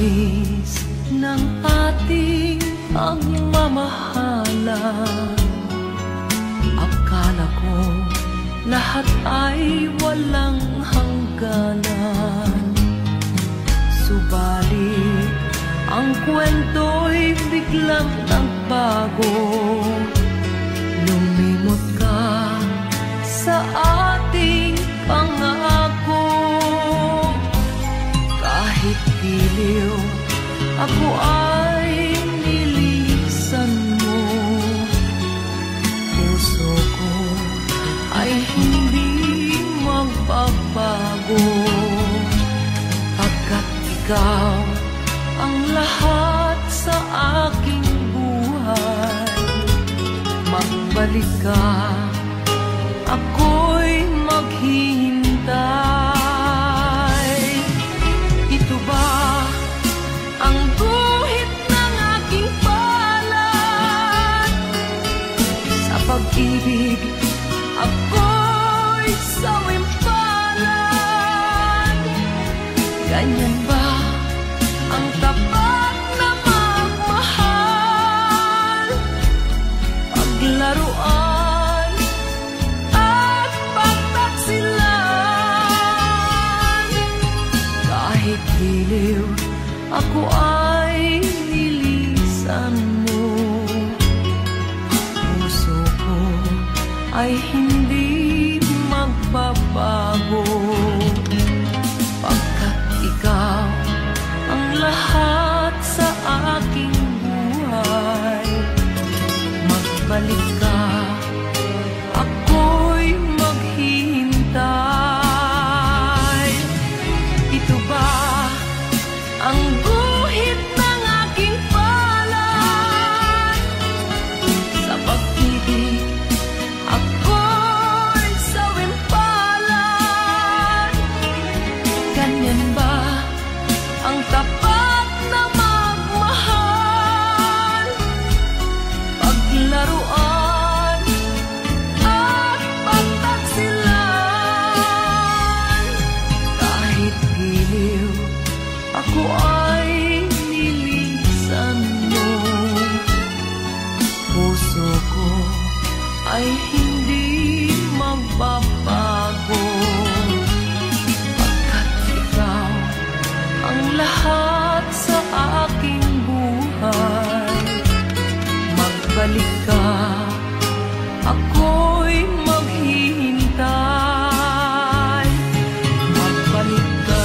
tamis ng ating pagmamahalan. Akala ko lahat ay walang hangganan. Subalit ang kwento'y biglang nagbago. Lumimot ka sa ating pangako. Kahit giliw, ako ay nilisan mo. Puso ko ay hindi magbabago. Pagkat ikaw ang lahat sa aking buhay. Magbalik ka, ako'y maghihintay. Ito ba ang guhit ng aking palad? Sa pag-ibig, ako'y sawimpalad. Ganyan ba ang tapat na magmahal? Paglaruan at pagtaksilan. Kahit giliw, ako ay nilisan mo. Puso ko ay hindi magbabago. Pagkat ikaw ang lahat sa aking buhay. Magbalik ka, ako'y maghihintay. Ito ba ang guhit ng aking palad? Sa pag-ibig, ako'y sawimpalad. Ganyan ba ang tapat na magmahal? Paglaruan at pagtaksilan. Kahit giliw, ako ay nilisan mo. Puso ko ay hindi magbabago. Pagkat ikaw ang lahat sa aking buhay. Magbalik ka, ako'y maghihintay. Magbalik ka,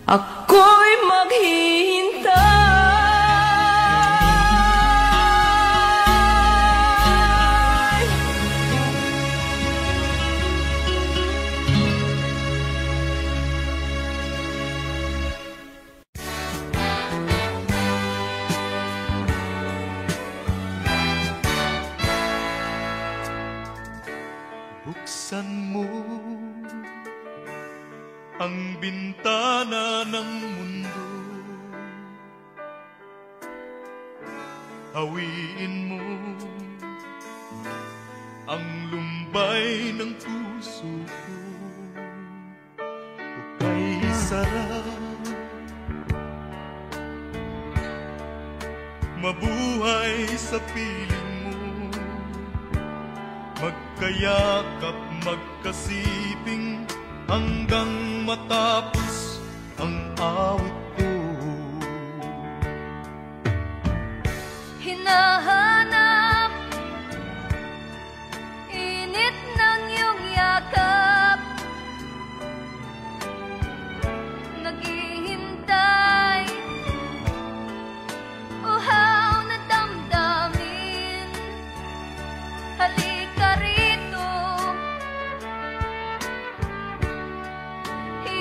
ako'y maghihintay. Buksan mo ang bintana ng mundo. Hawiin mo ang lumbay ng puso ko. Hukay sarap, mabuhay sa piling mo. Magkayakap, magkasiping hanggang matapos ang awit ko. Hinahanap init ng iyong yakap. Naghihintay uhaw na damdamin. Halika rito,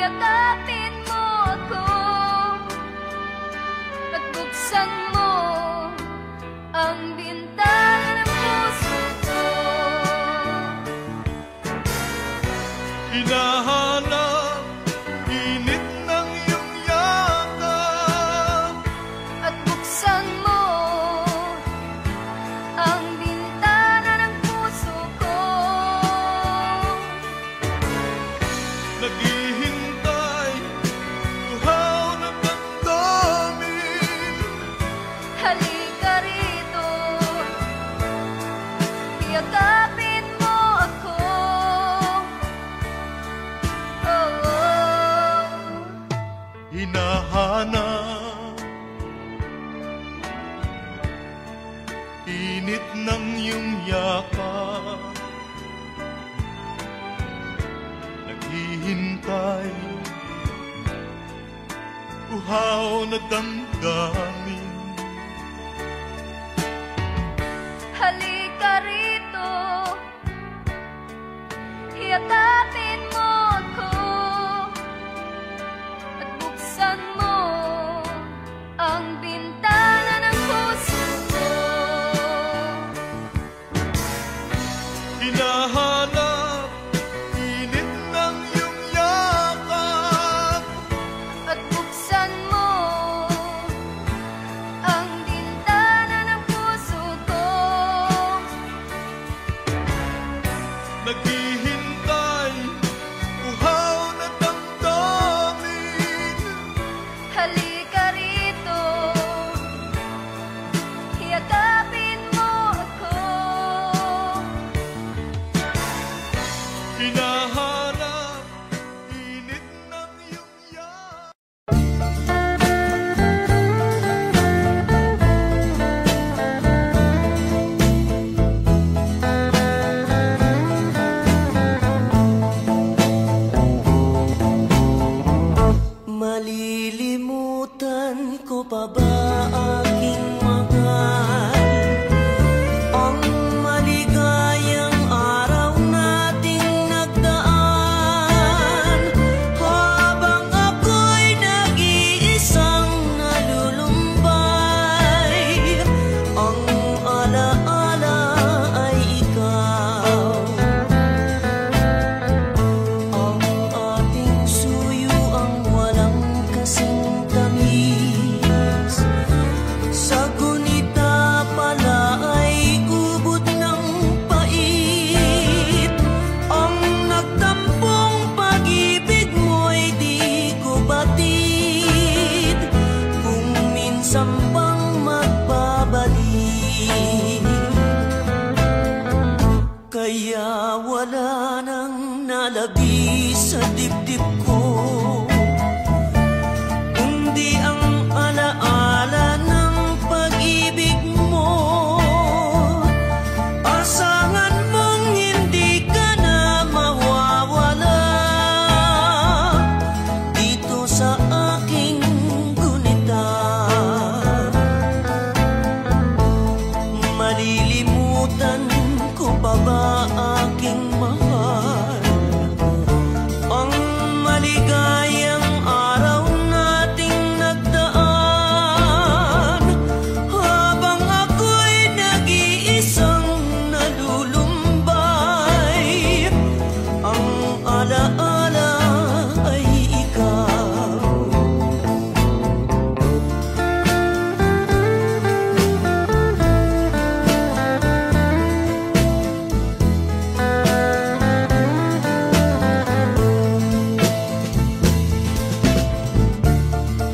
yakapin mo ako at buksan mo ang bintana ng puso ko. Hinahanap init ng iyong yakap At buksan mo ang bintana ng puso ko. nag hinahanap. Init ng iyong yakap, naghihintay, uhaw na damdamin. Halika rito, yakapin mo ako at buksan mo ang bintana ng puso ko. Hinahanap, init ng iyong yakap, At buksan mo ang bintana ng puso ko. naghihintay, uhaw na damdamin. Halika rito, yakapin mo ako. Hinahanap, init ng iyong yakap. Malilimutan ko pa ba aking mahal ang maligayang araw nating nagdaan, habang ako'y nag-iisang nalulumbay. Ang alaala ay ikaw, ang ating suyo ang walang kasing tamis. Sa gunita pala ay ubod ng pait. Ang nagtampong pag-ibig mo'y di ko batid, kung minsan bang magbabalik. Kaya wala nang nalabi sa dibdib ko, kundi ang alaala ng pag-ibig mo. Asahan mong hindi ka na mawawala dito sa aking gunita. Malilimutan ko pa ba aking mahal ang maligayang araw nating nagdaan, habang ako'y nag-iisang nalulumbay. Ang alaala ay ikaw.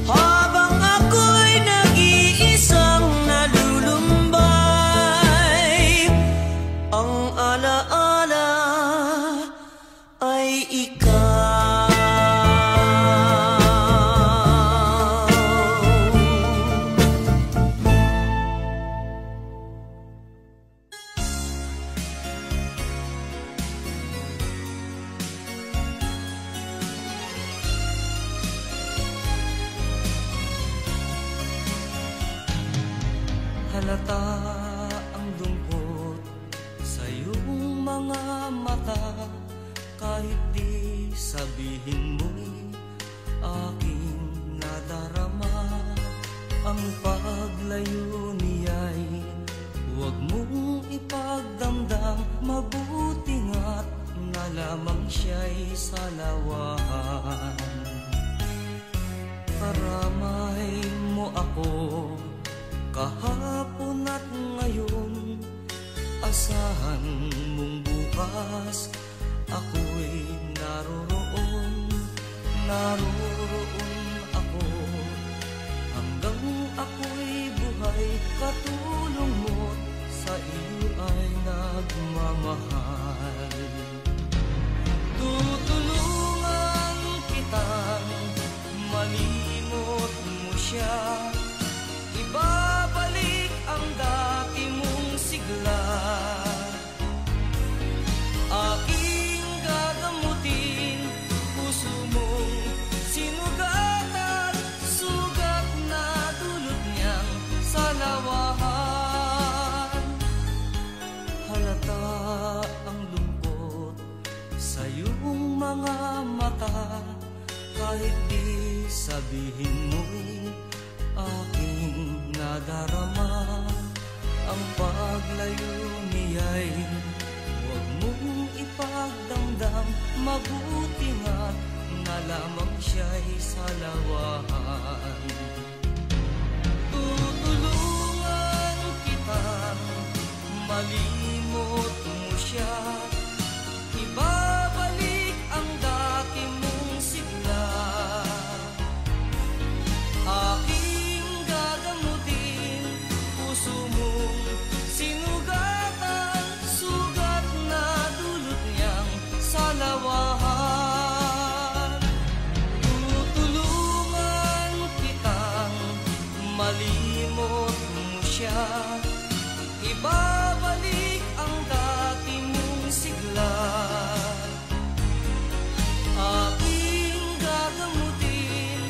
Habang ako'y nag-iisang nalulumbay, ang alaala ay ikaw. Halata ang lungkot sa iyong mga mata, kahit di sabihin mo'y aking nadarama. Ang paglayo niya'y huwag mong ipagdamdam, mabuti nga't na lamang siya'y salawahan. Karamay mo ako kahapon at ngayon, asahan mong bukas ako'y naroroon ako, hanggang ako'y buhay. Katulong mo't sa iyo ay nagmamahal. Tutulungan kitang malimot siya, ibabalik ang dati mong sigla. Aking gagamutin, puso mong sinugatan, sugat na dulot niyang salawahan. Halata ang lungkot sa iyong mga mata, kahit di sabihin mo'y aking nadarama. Ang paglayo niya'y huwag mong ipagdamdam, mabuti nga't na lamang siya'y salawahan. Tutulungan kitang malimot mo siya, ibabalik ang dati mong sigla. Aking gagamutin, puso mong sinugatan, sugat na dulot niyang salawahan. Tutulungan kitang malimot mo siya, ibabalik ang dati mong sigla. Aking gagamutin,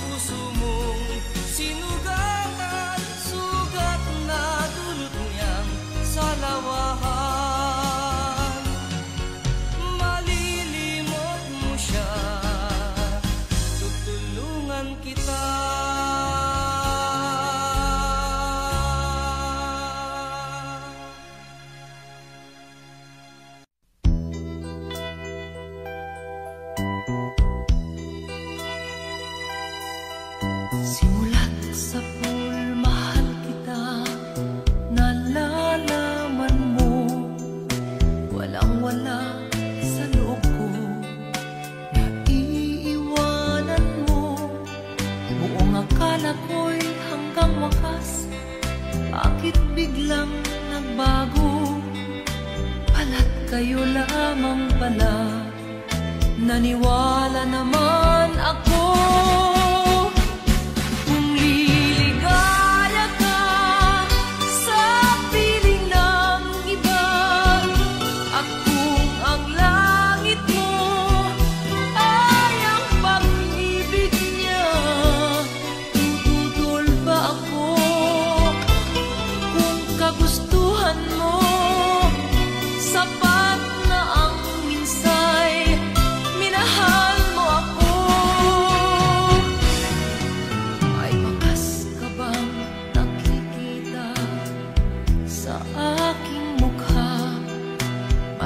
puso mong sinugatan, sugat na dulot niyang salawahan. Malilimot mo siya, tutulungan kita. Simulat sa pool, mahal kita, nalalaman mo, walang-wala sa loob ko, naiiwanan mo. Buong akala ko'y hanggang wakas, bakit biglang nagbago? Pala't kayo lamang pala, naniwala naman ako.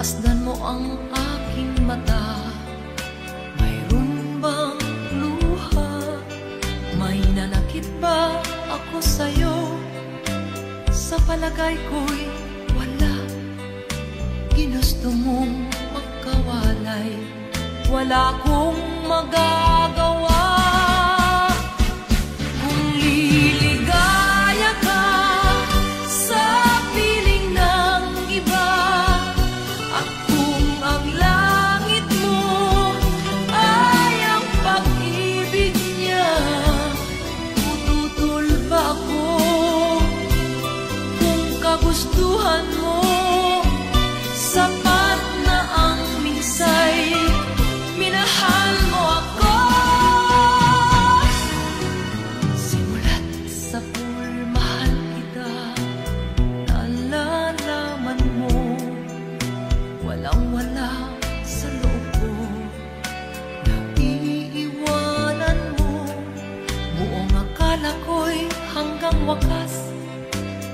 Masdan mo ang aking mata, mayroon bang luha? May nanakit ba ako sa'yo? Sa palagay ko'y wala. Ginusto mong magkawalay, wala kong magagawa. Kung liligaya ka sa piling ng iba, at kung ang langit mo ay ang pag-ibig niya, tututol ba ako? Kung kagustuhan mo, sapat na ang minsay, minahal mo ako. Simulat sa pool, mahal kita, nalalaman mo, walang-wala sa loob ko, naiiwanan mo. Buong akala ko'y hanggang wakas,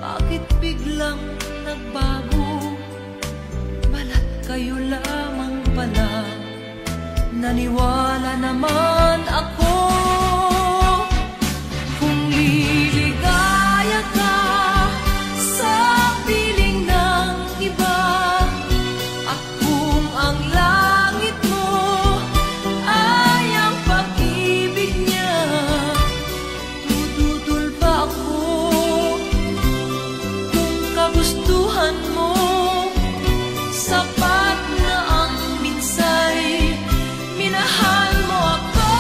bakit biglang nagbago? Balat kayo lamang pala, naniwala naman ako. Kung liligaya ka sa piling ng iba, at kung ang langit mo ay ang pag-ibig niya, tututol ba ako? Kung kagustuhan mo, sapat na ang minsay, minahal mo ako.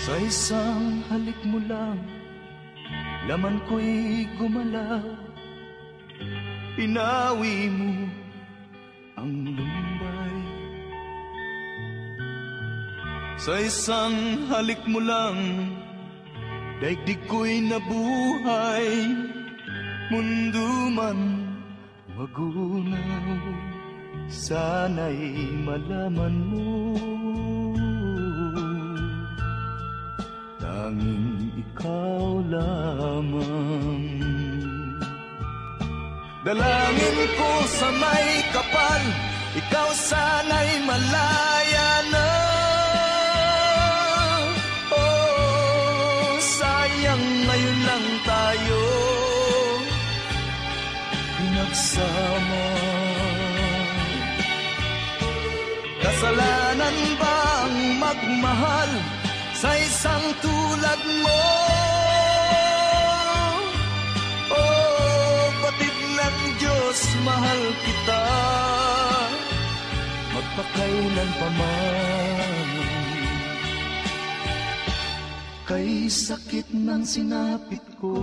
Sa isang halik mo lang, laman ko'y gumalaw. Pinawi mo ang lumbay. Sa isang halik mo lang, daigdig ko'y nabuhay. Mundo man magunaw, sana'y malaman mo, tanging ikaw lamang. Dalangin ko sa may kapal, ikaw sana'y malaya na. Oh, sayang ngayon lang tayo pinagsama. Kasalanan ba ang magmahal sa isang tulad mo? Oh, batid ng Diyos, mahal kita magpakailan pa man. Kay sakit ng sinapit ko,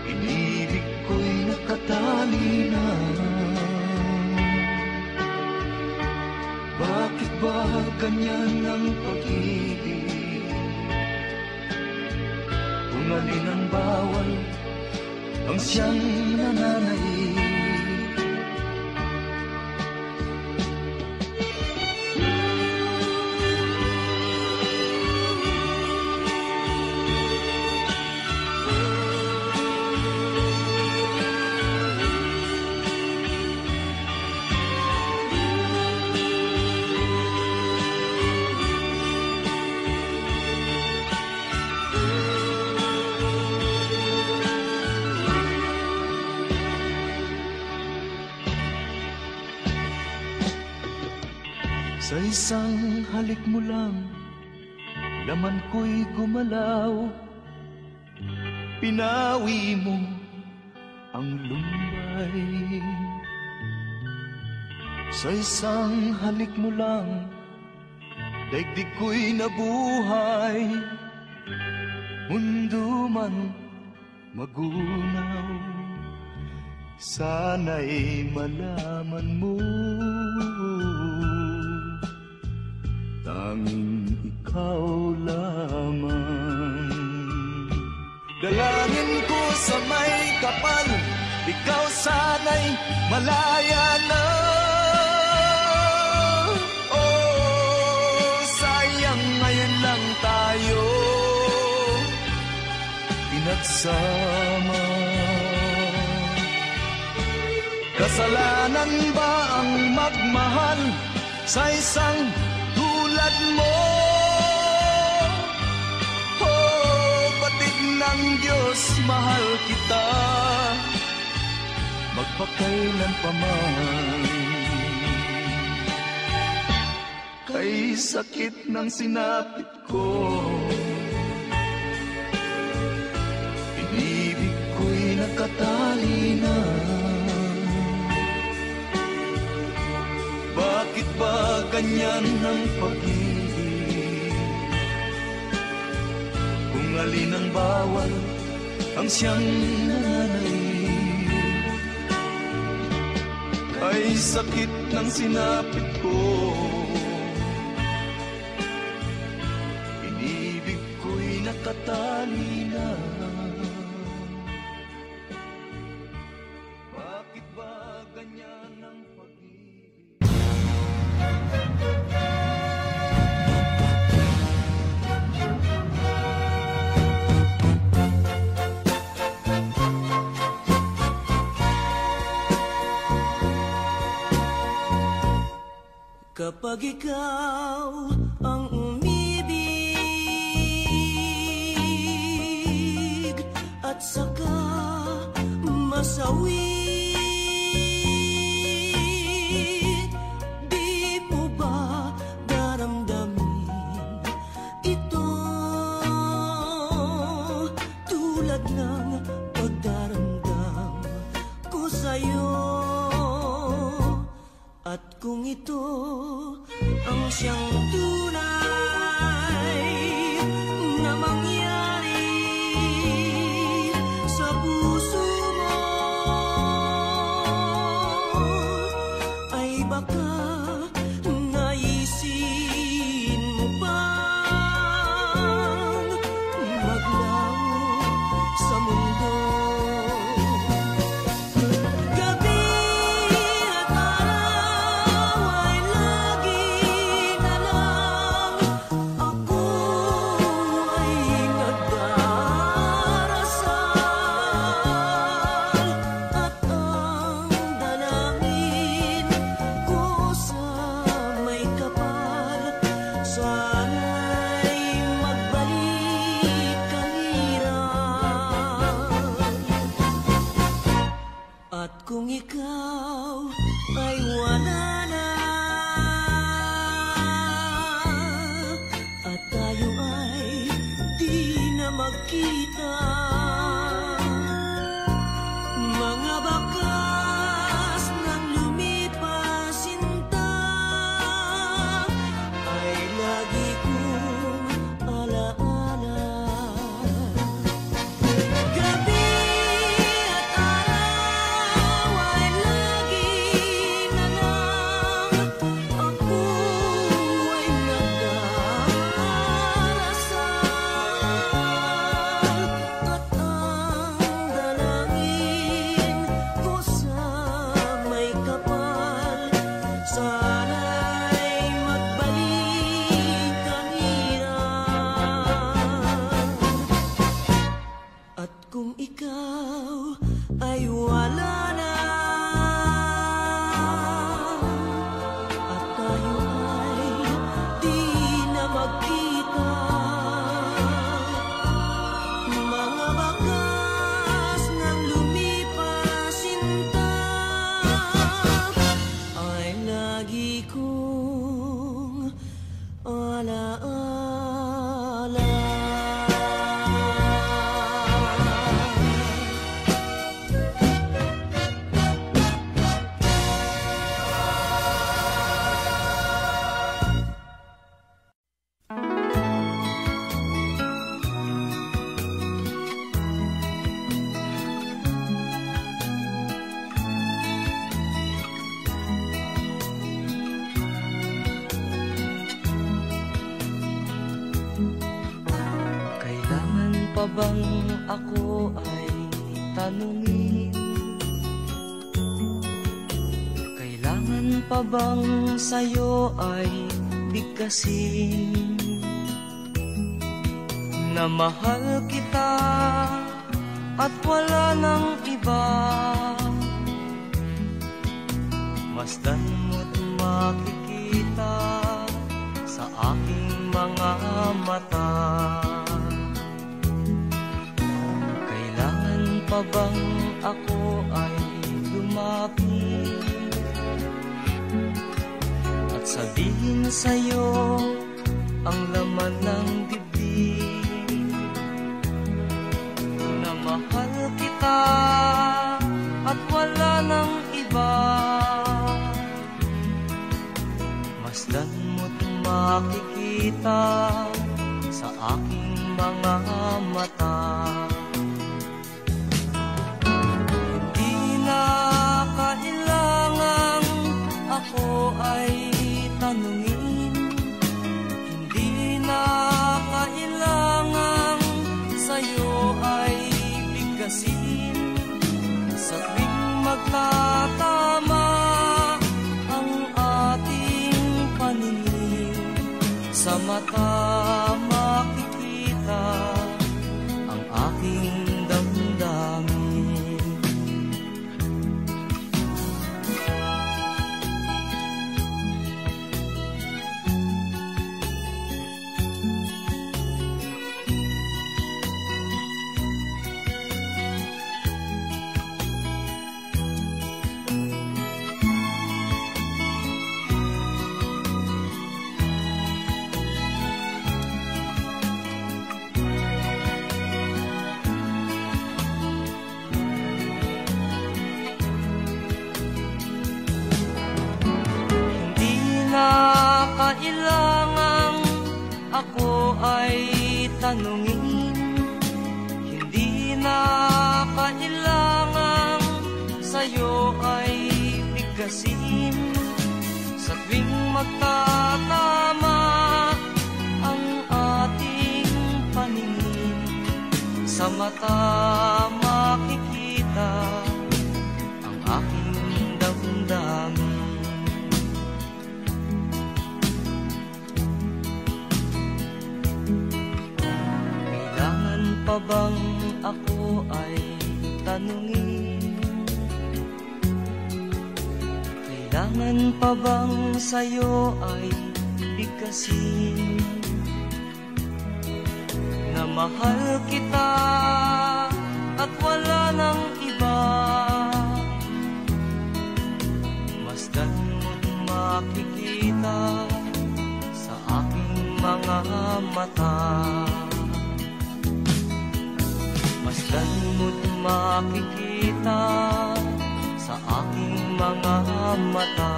inibig ko'y nakatali na. Bakit ba ganyan ang pag-ibig? Kung alin ang bawal, ang siyang nananaig. Sa isang halik mo lang, laman ko'y gumalaw. Pinawi mo ang lumbay. Sa isang halik mo lang, daigdig ko'y nabuhay. Mundo man magunaw, sana'y malaman mo, tanging ikaw lamang. Dalangin ko sa may kapal, ikaw sana'y malaya na. Oh, sayang ngayon lang tayo pinagsama. Kasalanan ba ang magmahal sa isang tulad mo? Oh, batid ng Diyos, mahal kita magpakailan pa man. Kay sakit ng sinapit ko, inibig ko'y nakatali na. Bakit ba ganyan ang pag-ibig? Kung alin ang bawal, ang siyang nananaig. Ay sakit ng sinapit ko, inibig ko'y nakatali na. Bakit ba ganyan ang pag-ibig? Kapag ikaw ang umibig at saka masawi, di mo ba daramdamin ito tulad ng pagdaramdam ko sa'yo? At kung ito ang siyang tunay na mangyari sa puso mo, ay baka naisin mo bang maglaho sa mundo? Gabi at araw ay lagi na lang ako ay nagdarasal, at ang dalangin ko sa may kapal, sana'y magbalik ang hirap. At kung ikaw ay wala na, at tayo ay di na magkita, mga bakas ng lumipas sinta ay lagi kong alaala. Gabi at araw ay lagi na lang ako ay nagdarasal, at ang dalangin ko sa may kapal, sana'y magbalik ang hirap. At kung ikaw ay wala na, at tayo ay di na magkita, mga bakas ng lumipas sinta ay lagi kong alaala. Kailangan pa bang ako ay tanungin? Kailangan pa bang sa'yo ay bigkasin na mahal kita at wala nang iba? Masdan mo't makikita sa aking mga mata. Kailangan pa bang ako ay lumapit at sabihin sa'yo ang laman ng dibdib, na mahal kita at wala nang iba? Masdan mo't makikita sa aking mga mata. Hindi na kailangang ako ay tanungin, hindi na kailangang sa'yo ay bigkasin, sa tuwing magtatama ang ating paningin, sa mata makikita ang aking damdamin. kailangang ako ay tanungin, hindi na kailangang sa'yo ay bigkasin. Sa tuwing magtatama ang ating paningin, sa mata makikita ang aking damdamin. Kailangan pa bang ako ay tanungin? Kailangan pa bang sa'yo ay bigkasin na mahal kita at wala nang iba? Masdan mo't makikita sa aking mga mata. Masdan mo't makikita sa aking mga mata.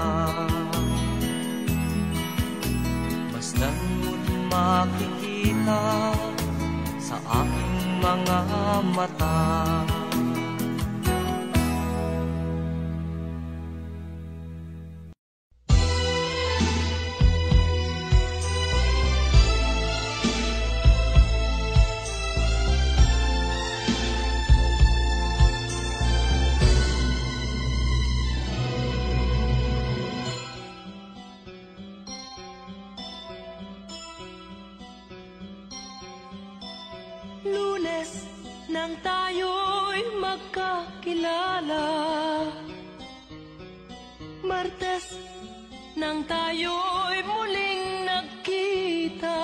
Masdan mo't makikita sa aking mga mata. Lunes nang tayo'y magkakilala, Martes nang tayo'y muling nagkita,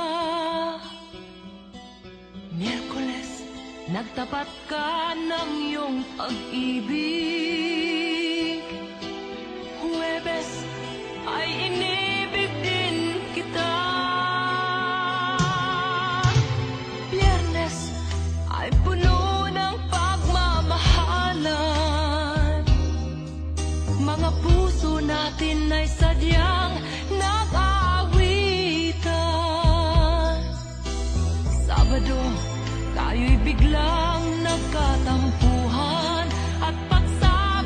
Miyerkules nagtapat ka ng iyong pag-ibig, Huwebes ay inibig din kita, ay puno ng pagmamahalan. Mga puso natin ay sadyang nag-aawitan. Sabado, tayo'y biglang nagkatampuhan at pagsapit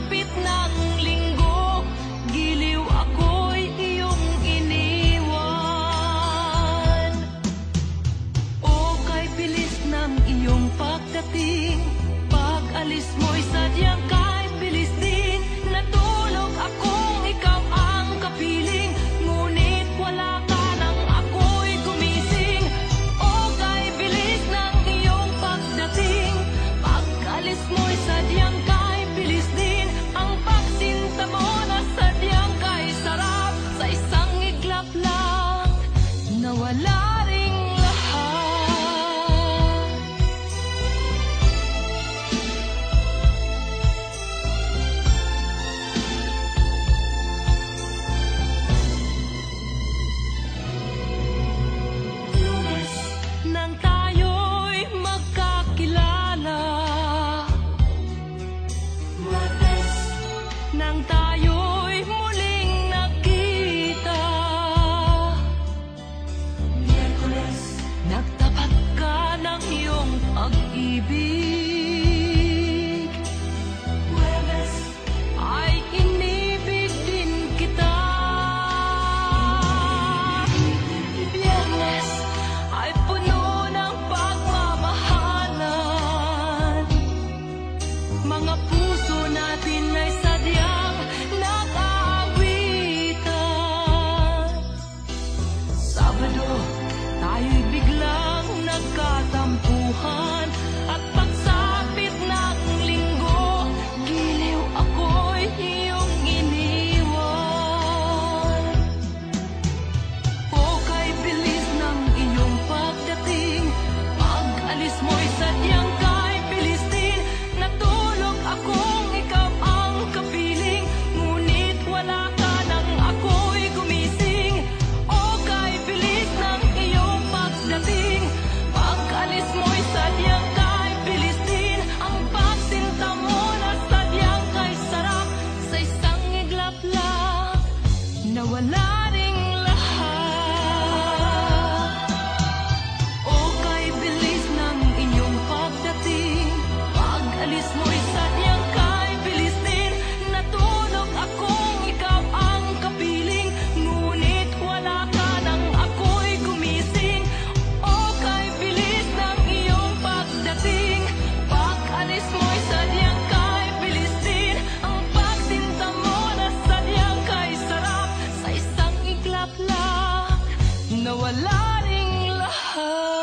nawala ring lahat.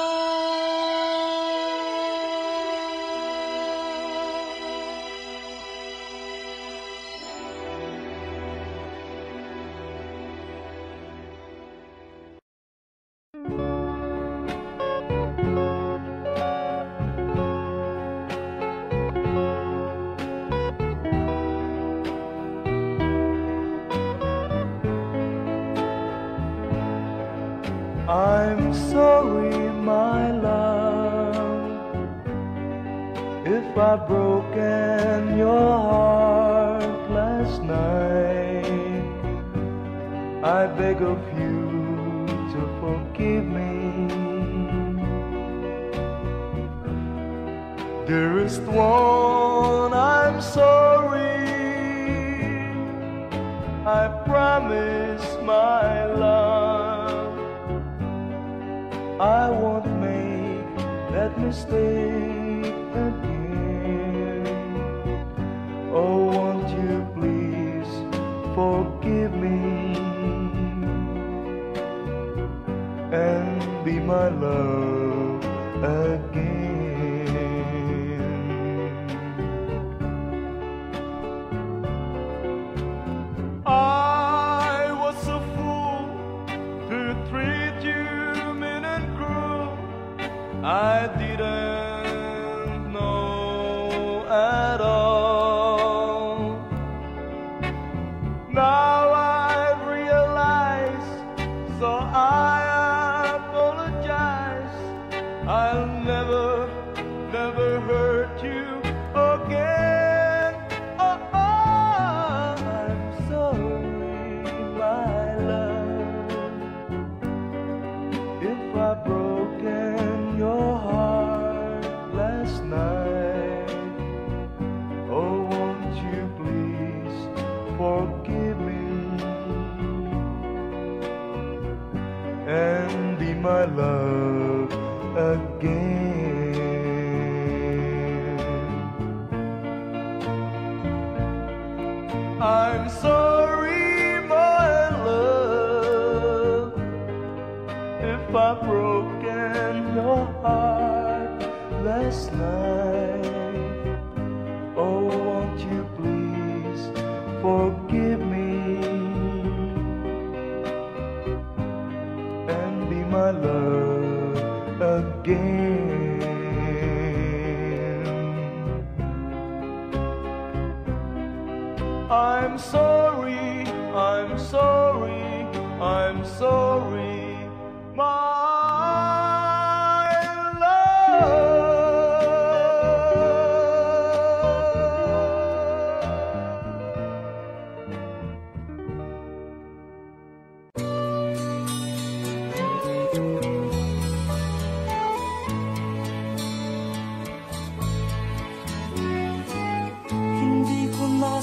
I'm sorry, my love, if I've broken your heart last night. I beg of you to forgive me. Dearest one, I'm sorry. I promise, my love, I won't make that mistake again. Oh, won't you please forgive me and be my love again. I was a fool to treat you mean and cruel. I didn't know at all. Now I realize, so I apologize. I'll never, never hurt you again. Oh, oh, I'm sorry, my love, if I've broken your heart last night. Oh, won't you please forgive me and be my love again. I'm sorry, my love, if I've broken your heart last night. Oh, won't you please forgive me and be my love again. I'm sorry, I'm sorry, I'm sorry, my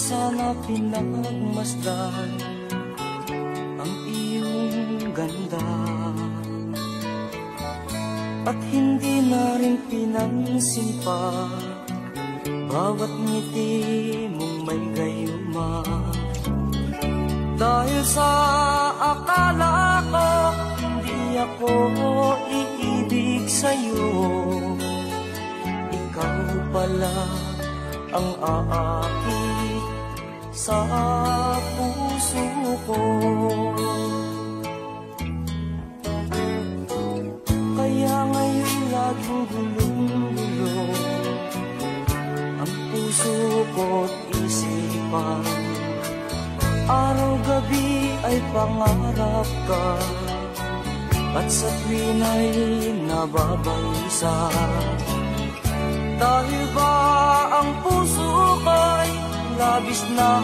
sana pinagmasdan ang iyong ganda, at hindi na rin pinansin-pa bawat ngiti mong may gayuma. Dahil sa akala ko hindi ako iibig sa'yo, ikaw pala ang aakit sa puso ko. Kaya ngayon laging gulong-gulong ang puso ko't isipan. Araw-gabi ay pangarap ka, at sa tuwin ay nababalisa. Dahil ba ang puso ko'y labis na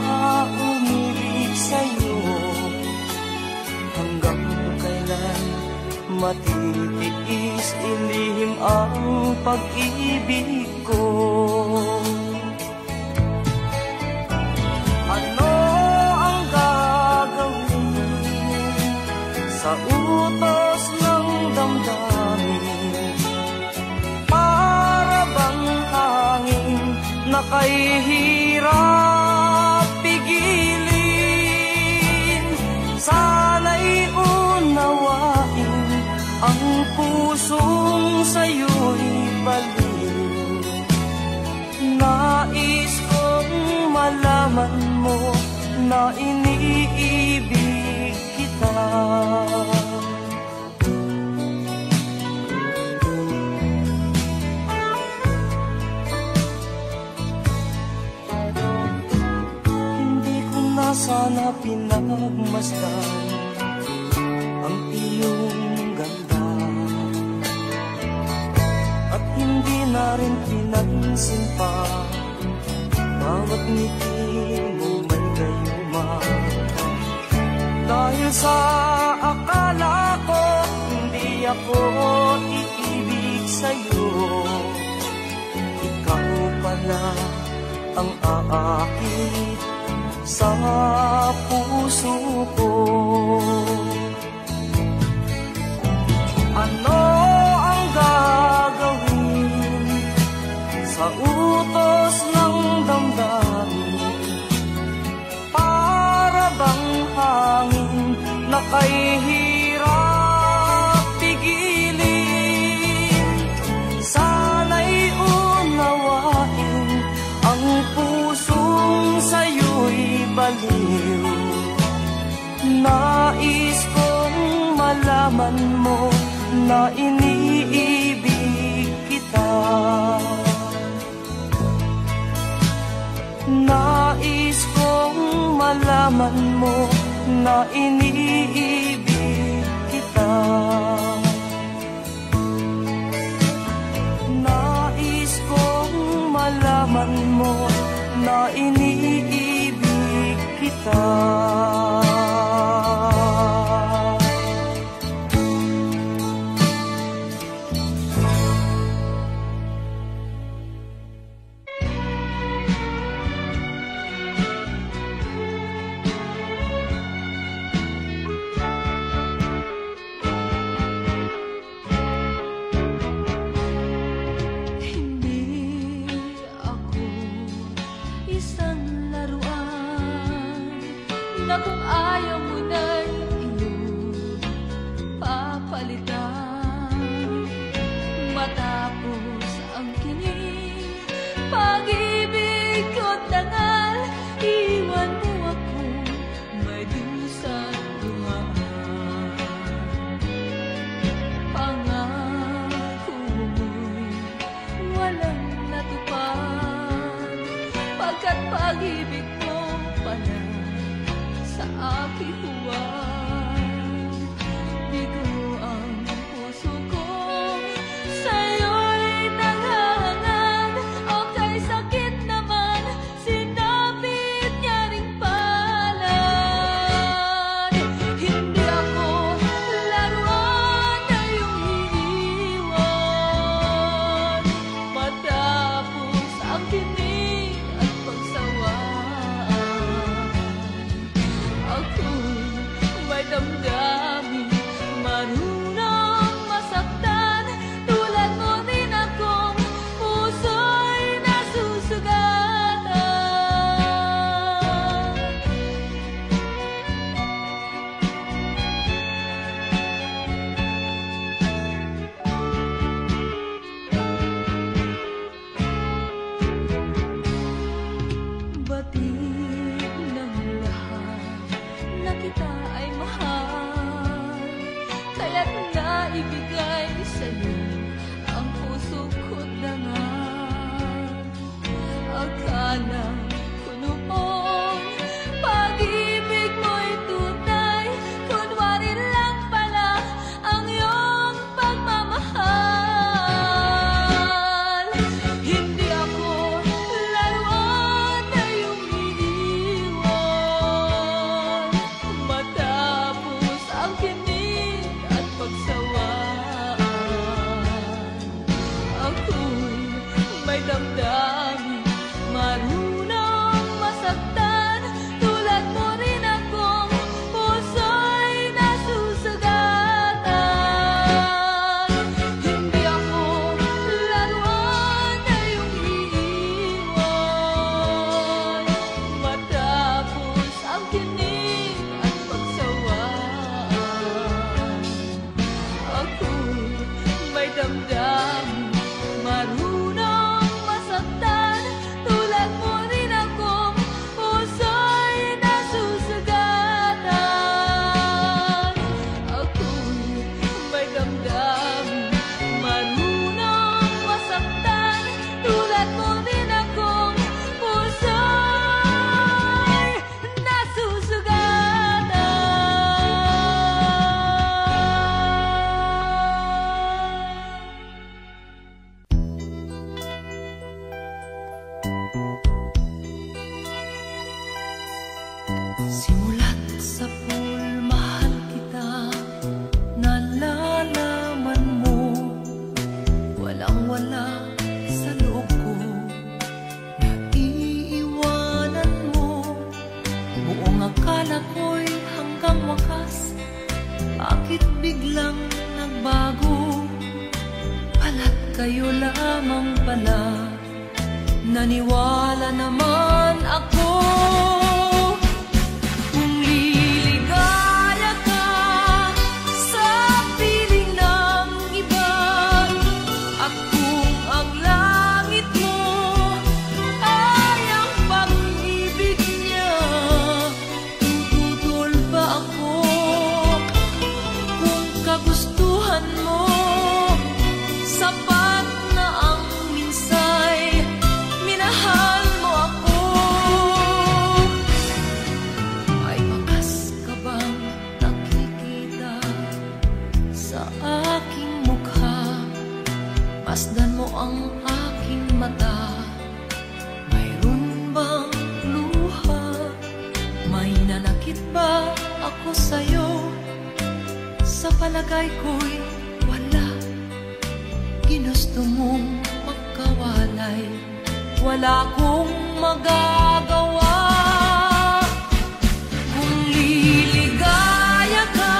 umibig sa'yo? Hanggang kailan matitiis ilihim ang pag-ibig ko? Ano ang gagawin sa utos ng damdamin? Para bang hangin na kahihirap pigilin? Sana'y unawain ang pusong sa'yo'y baliw. Nais kong malaman mo na iniibig kita. Hindi ko na sana pinagmasdan ang iyong ganda, at hindi na rin pinansin pa bawat ngiti mo may gayuma. Dahil sa akala ko hindi ako iibig sa'yo, ikaw pala ang aakit sa puso ko. Ano ang gagawin sa utos ng damdamin? Para bang hangin na kay hirap pigilin? Sana'y unawain ang pusong sa'yo'y baliw. Nais kong malaman mo na iniibig kita. Nais kong malaman mo na iniibig kita. Nais kong malaman mo na iniibig kita. Kung ayaw mo na'y iyong papalitan, matapos ang kinig, pag-ibig ko't dangal, iwan mo ako may dusang dumaan. Pangako mo'y walang natupad, pagkat pag-ibig mo pala sa aking huwag. Bigo ang puso ko sa'yo'y naghahangad, o kay sakit naman sinapit niya ring palad. Hindi ako laruan na iyong iiwan, matapos ang kinig at pagsawaan. Ako'y may damdamin, marunong masaktan, tulad mo din akong puso'y nasusugatan. Batid ng lahat na kita ay mahal, kaya't naibigay sa'yo ang puso ko't dangal. Akala ko noon pag-ibig mo'y tunay, kunwari lang pala ang iyong pagmamahal. Hindi ako laruan na iyong iiwan, matapos ang kinig at pagsawaan. Ako'y may damdamin, marunong masaktan, tulad mo rin akong puso'y nasusugatan. Hindi ako laruan na iyong iiwan, matapos ang kinig at pagsawaan. Ako biglang nagbago, pala't kayo lamang pala. Naniwala naman ako, kung liligaya ka sa piling ng iba, at kung ang langit mo ay ang pag-ibig niya, tututol ba ako kung kagustuhan mo? Sapat na ang minsay, minahal mo ako. May bakas ka bang nakikita sa aking mukha? Masdan mo ang aking mata. Mayroon bang luha? May nanakit ba ako sa'yo? Sa palagay ko'y wala. Ginusto mong magkawalay, wala akong magagawa. Kung liligaya ka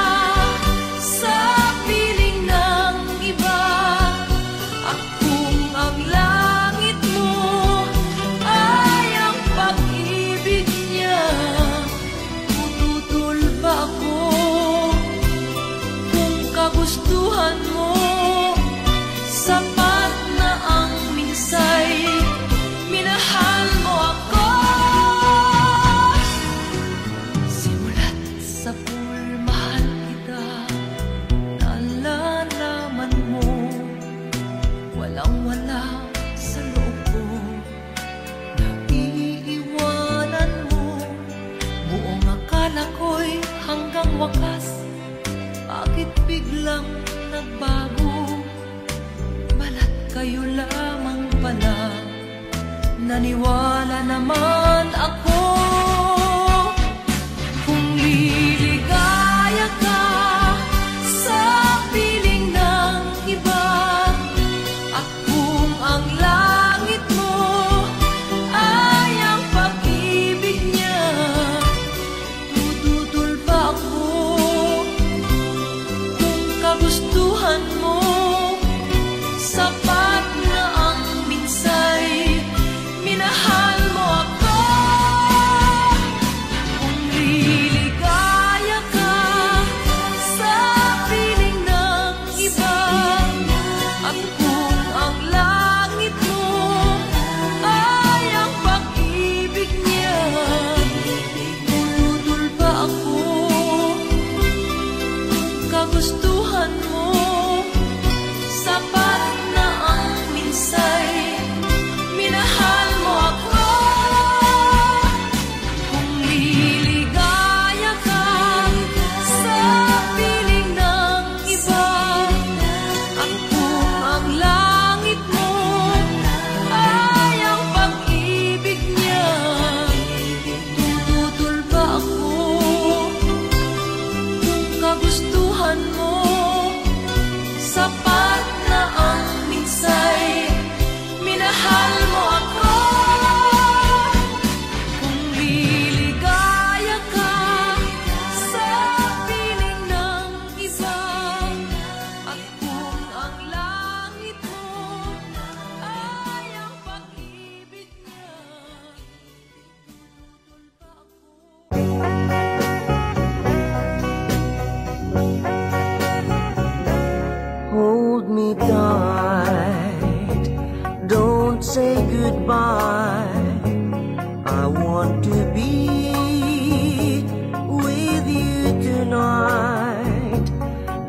sa piling ng iba, at kung ang langit mo ay ang pag-ibig niya, tututol ba ako kung kagustuhan mo? Sapat na ang minsay, minahal mo ako. Simulat sa pool, mahal kita, nalalaman mo, walang-wala sa loob ko, naiiwanan mo. Buong akala ko'y hanggang wakas, bakit biglang nagbago? Balat kayo lamang pala. Naniwala naman ako, kung liligaya ka sa piling ng iba, at kung ang langit mo ay ang pag-ibig niya, tututol ba ako kung kagustuhan mo? Sapat na ang minsay, minahal mo ako. Kung liligaya ka sa piling ng iba, at kung ang langit mo ay ang pag-ibig niya, tututol ba ako kung kagustuhan mo? Sapat na ang minsay, minahal mo ako. Kung liligaya ka sa piling ng iba, at kung ang langit mo ay ang pag-ibig niya, tututol ba ako kung kagustuhan mo? Sapat na ang minsay, minahal mo ako. Kung liligaya ka sa piling ng iba, at kung ang langit mo ay ang pag-ibig niya, tututol ba ako? Hold me tight, don't say goodbye. I want to be with you tonight.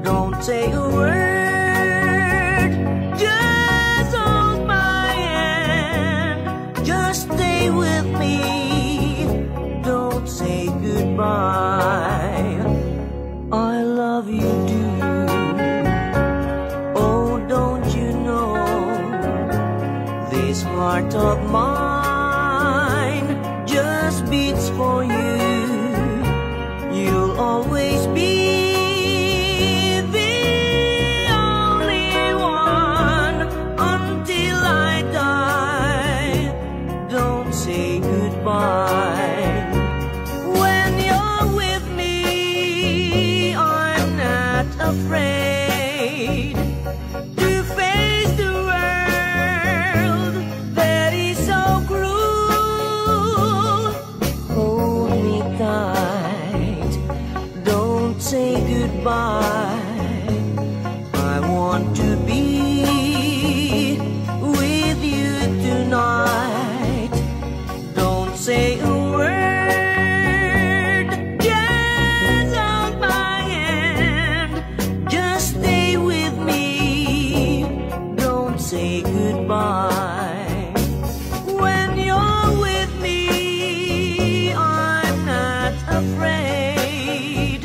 Don't say a word, just hold my hand. Just stay with me, don't say goodbye. I love you too. This heart of mine just beats for you. You'll always be the only one until I die. Don't say goodbye. When you're with me, I'm not afraid. afraid to face the world that is so cruel. Hold me tight, don't say goodbye. I want to be with you tonight. Don't say a word, just hold my hand. Just stay with me, don't say goodbye. When you're with me, I'm not afraid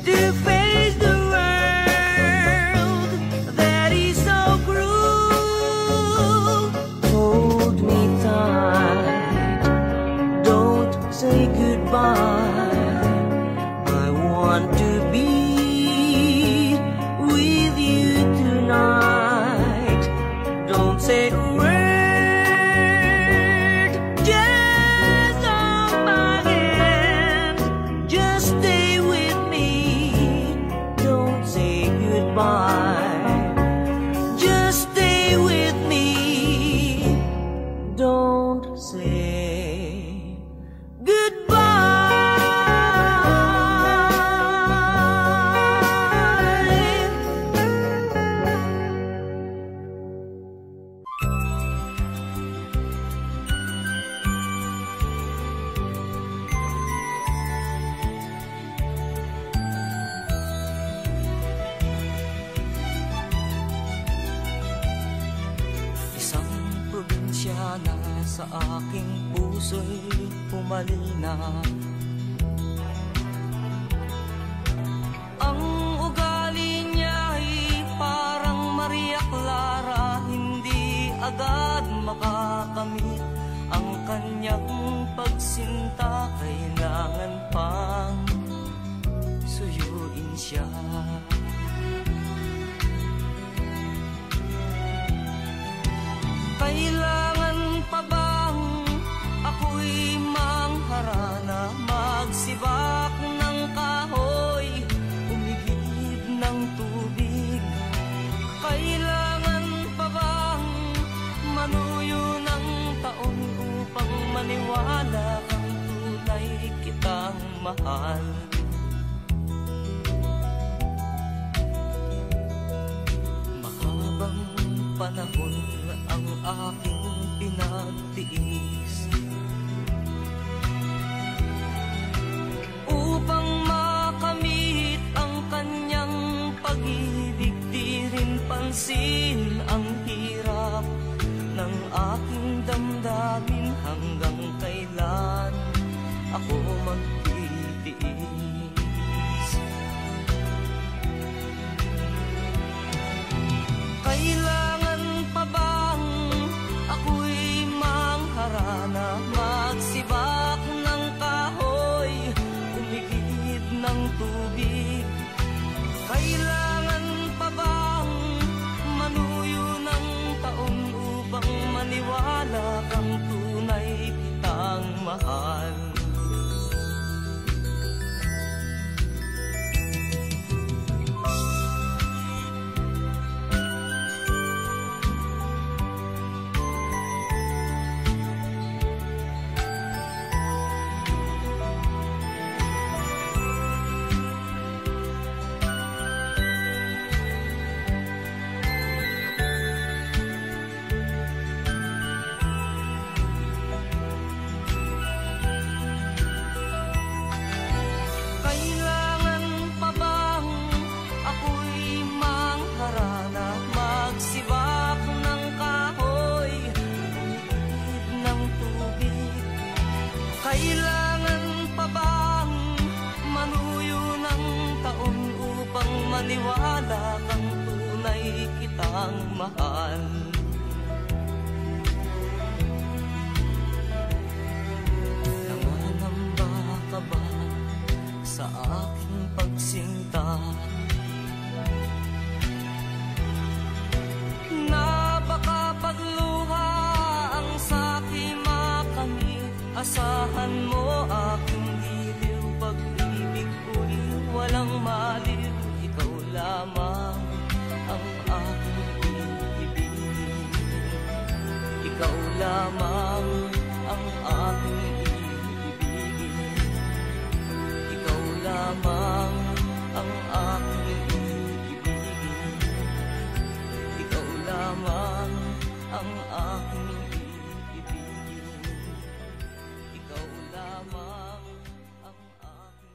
to face the world that is so cruel. Hold me tight, don't say goodbye. I want to be with you tonight. Don't say a word, just hold my hand. Just stay with me, don't say goodbye. Just stay with me, don't say goodbye. Isang probinsya na sa aking puso'y pumalina. Ang ugali niya'y parang Maria Clara, hindi agad makakamit ang kanyang pagsinta. Kailangan pang suyuin siya. Kailangan pa bang ako'y mangharana, magsibak ng kahoy, umigib ng tubig? Kailangan pa bang manuyo ng taon upang maniwala kang tunay kitang mahal? Mahabang panahon ang aking pinagtiis upang makamit ang kanyang pag-ibig. Di rin pansin ang hirap ng aking damdamin. Hanggang kailan ako magtitiis? Kailangan pa bang ako'y mangharana, magsibak ng kahoy, umigib ng tubig? Kailangan pa bang manuyo ng taon upang maniwala kang tunay kitang mahal? Kailangan pa bang manuyo ng taon upang maniwala kang tunay kitang mahal? Nanganamba ka ba sa aking pagsinta? Na baka pagluha ang sa'king makamit, asahan mo aking giliw. Pag-ibig ko'y walang maliw, ikaw lamang lamang ang aking iibigin. Ikaw lamang ang aking iibigin. Ikaw lamang ang aking iibigin. Ikaw lamang ang aking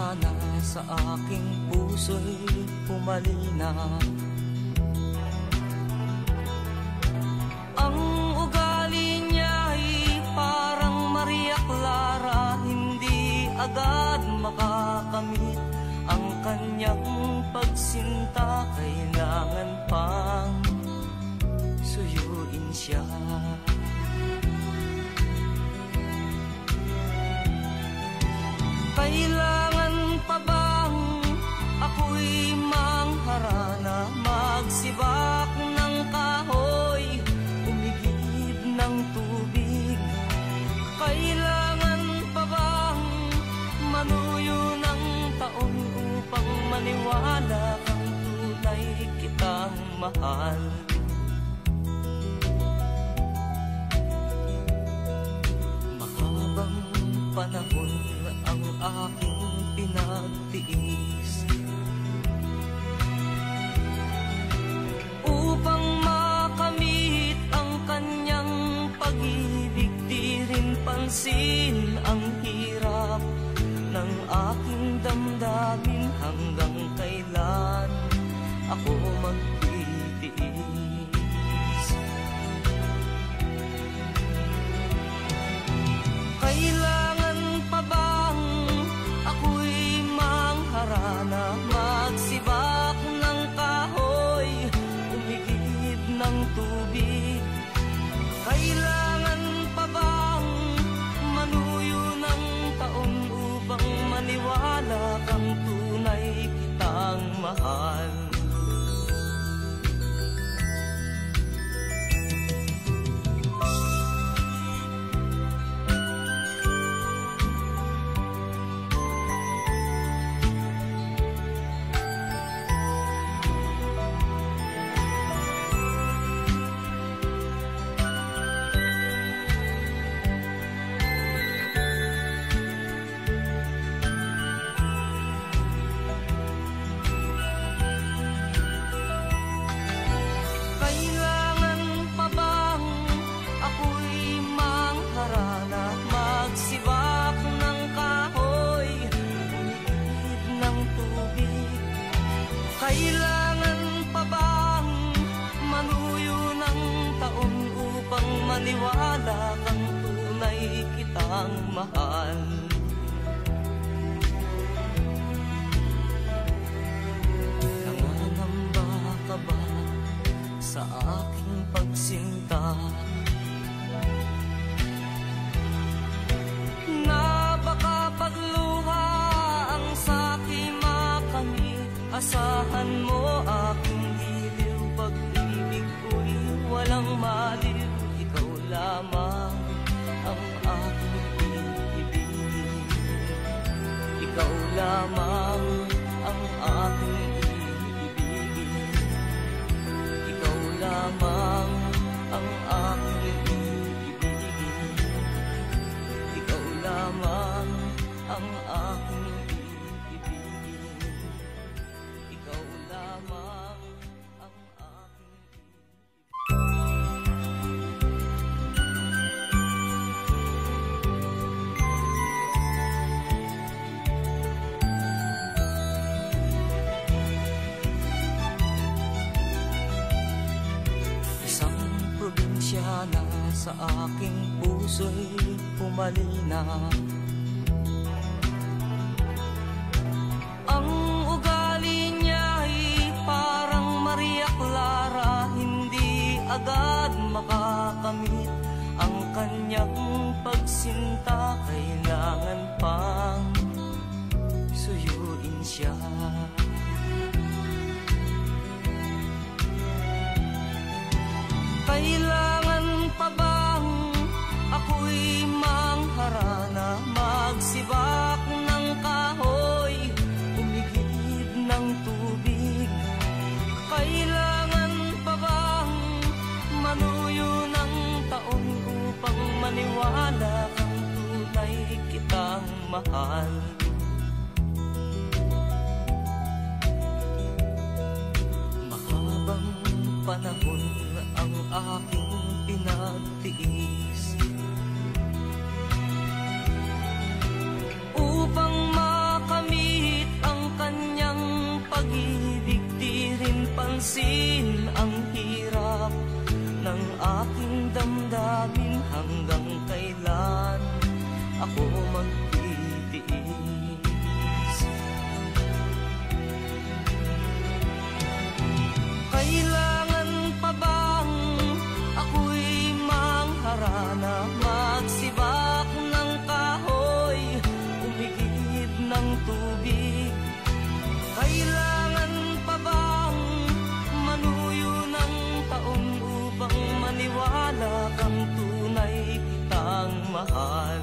na sa aking puso'y pumalina. Ang ugali niya'y parang Maria Clara, hindi agad makakamit ang kanyang pagsinta. Kailangan pang suyuin siya. Kailangan pa bang ako'y mangharana, magsibak ng kahoy, umigib ng tubig? Kailangan pa bang manuyo ng taon upang maniwala kang tunay kitang mahal? Mahabang panahon ang aking pinagtiis upang makamit ang kanyang pag-ibig. Di rin pansin ang hirap ng aking damdamin. Hanggang kailan ako magtitiis? Kailangan pa bang ako'y mangharana, magsibak ng kahoy, umigib ng tubig? Kailangan pa bang manuyo ng taon upang maniwala kang tunay kitang mahal? Kailangan pa bang manuyo ng taon upang maniwala kang tunay kitang mahal? Nangangamba ka ba sa aking pagsinta? Na baka pagluha ang sa'king makamit, asahan mo aking hiliw. Pag-ibig ko'y walang maliw, ikaw lamang ang aking iibigin. Ikaw lamang ang aking iibigin. Ikaw lamang ang aking iibigin. Ikaw lamang ang aking na sa aking puso'y pumalina. Ang ugali niya'y parang Maria Clara, hindi agad makakamit ang kanyang pagsinta. Kailangan pang suyuin siya. Kailangan pa bang ako'y mangharana, magsibak ng kahoy, umigib ng tubig? Kailangan pa bang manuyo ng taon upang maniwala kang tunay kitang mahal? Mahabang panahon ang aking pinagtiis upang makamit ang kanyang pag-ibig. Di rin pansin ang hirap ng aking damdamin. Hanggang kailan ako magtitiis? Kailangan pa bang ako'y mangharana, magsibak ng kahoy, umigib ng tubig? Kailangan pa bang manuyo ng taon upang maniwala kang tunay kitang mahal?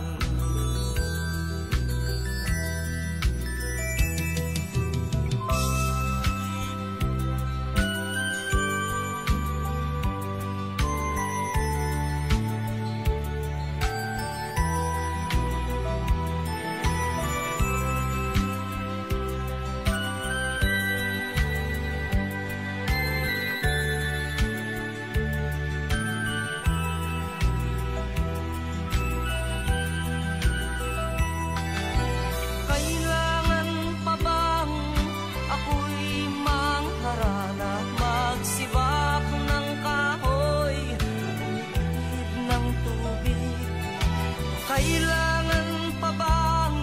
Kailangan pa bang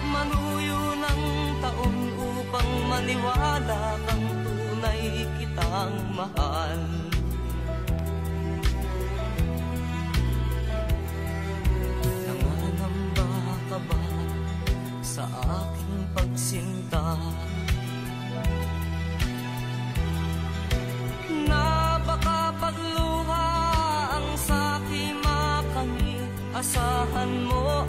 manuyo ng taon upang maniwala kang tunay kitang mahal? Nangangamba ka ba sa aking pagsinta? Na baka pagluha ang sa'king makamit, asahan mo